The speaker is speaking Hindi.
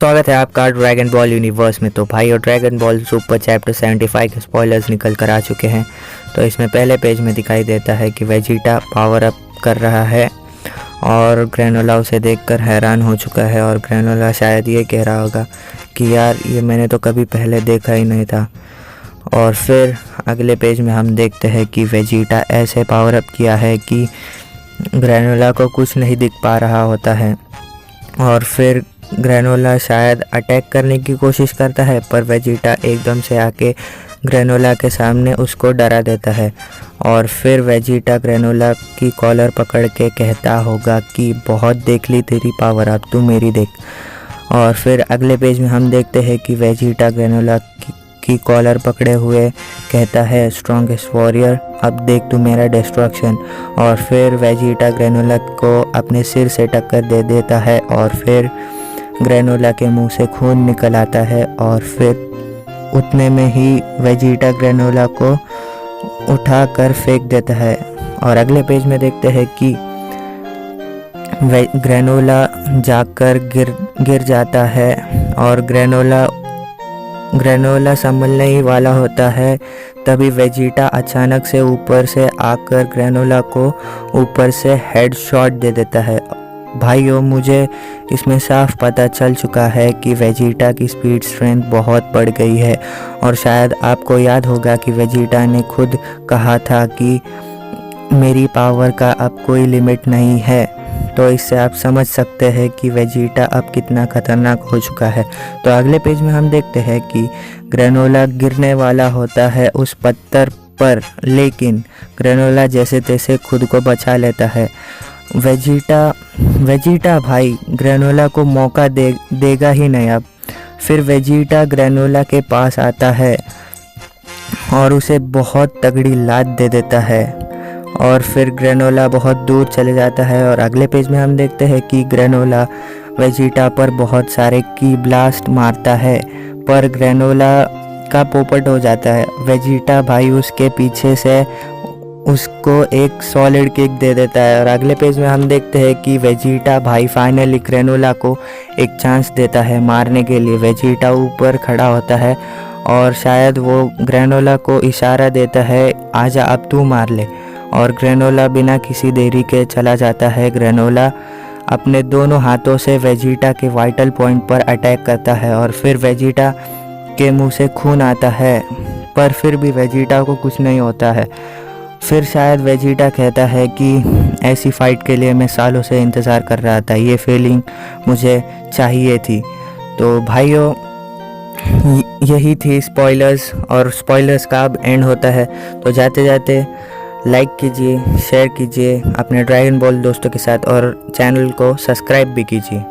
स्वागत है आपका ड्रैगन बॉल यूनिवर्स में। तो भाई और ड्रैगन बॉल सुपर चैप्टर 75 के स्पॉयलर्स निकल कर आ चुके हैं। तो इसमें पहले पेज में दिखाई देता है कि वेजिटा पावर अप कर रहा है और ग्रेनोला उसे देखकर हैरान हो चुका है। और ग्रेनोला शायद ये कह रहा होगा कि यार ये मैंने तो कभी पहले देखा ही नहीं था। और फिर अगले पेज में हम देखते हैं कि वेजिटा ऐसे पावर अप किया है कि ग्रेनोला को कुछ नहीं दिख पा रहा होता है। और फिर ग्रेनोला शायद अटैक करने की कोशिश करता है, पर वेजिटा एकदम से आके ग्रेनोला के सामने उसको डरा देता है। और फिर वेजिटा ग्रेनोला की कॉलर पकड़ के कहता होगा कि बहुत देख ली तेरी पावर, अब तू मेरी देख। और फिर अगले पेज में हम देखते हैं कि वेजिटा ग्रेनोला की कॉलर पकड़े हुए कहता है स्ट्रॉन्गेस्ट वॉरियर, अब देख तू मेरा डिस्ट्रक्शन। और फिर वेजिटा ग्रेनोला को अपने सिर से टक्कर दे देता है और फिर ग्रेनोला के मुंह से खून निकल आता है। और फिर उतने में ही वेजिटा ग्रेनोला को उठा कर फेंक देता है। और अगले पेज में देखते हैं कि ग्रेनोला जाकर गिर जाता है और ग्रेनोला संभलने ही वाला होता है। तभी वेजिटा अचानक से ऊपर से आकर ग्रेनोला को ऊपर से हेड शॉट दे देता है। भाइयों, मुझे इसमें साफ पता चल चुका है कि वेजिटा की स्पीड स्ट्रेंथ बहुत बढ़ गई है। और शायद आपको याद होगा कि वेजिटा ने खुद कहा था कि मेरी पावर का अब कोई लिमिट नहीं है। तो इससे आप समझ सकते हैं कि वेजिटा अब कितना खतरनाक हो चुका है। तो अगले पेज में हम देखते हैं कि ग्रेनोला गिरने वाला होता है उस पत्थर पर, लेकिन ग्रेनोला जैसे तैसे खुद को बचा लेता है। वेजिटा भाई ग्रेनोला को मौका देगा ही नहीं अब। फिर वेजिटा ग्रेनोला के पास आता है और उसे बहुत तगड़ी लात दे देता है। और फिर ग्रेनोला बहुत दूर चले जाता है। और अगले पेज में हम देखते हैं कि ग्रेनोला वेजिटा पर बहुत सारे की ब्लास्ट मारता है, पर ग्रेनोला का पोपट हो जाता है। वेजिटा भाई उसके पीछे से उसको एक सॉलिड किक दे देता है। और अगले पेज में हम देखते हैं कि वेजिटा भाई फाइनली ग्रेनोला को एक चांस देता है मारने के लिए। वेजिटा ऊपर खड़ा होता है और शायद वो ग्रेनोला को इशारा देता है आजा अब तू मार ले। और ग्रेनोला बिना किसी देरी के चला जाता है। ग्रेनोला अपने दोनों हाथों से वेजिटा के वाइटल पॉइंट पर अटैक करता है और फिर वेजिटा के मुंह से खून आता है, पर फिर भी वेजिटा को कुछ नहीं होता है। फिर शायद वेजिटा कहता है कि ऐसी फाइट के लिए मैं सालों से इंतज़ार कर रहा था, ये फीलिंग मुझे चाहिए थी। तो भाइयों, यही थी स्पॉयलर्स, और स्पॉयलर्स का अब एंड होता है। तो जाते जाते लाइक कीजिए, शेयर कीजिए अपने ड्रैगन बॉल दोस्तों के साथ और चैनल को सब्सक्राइब भी कीजिए।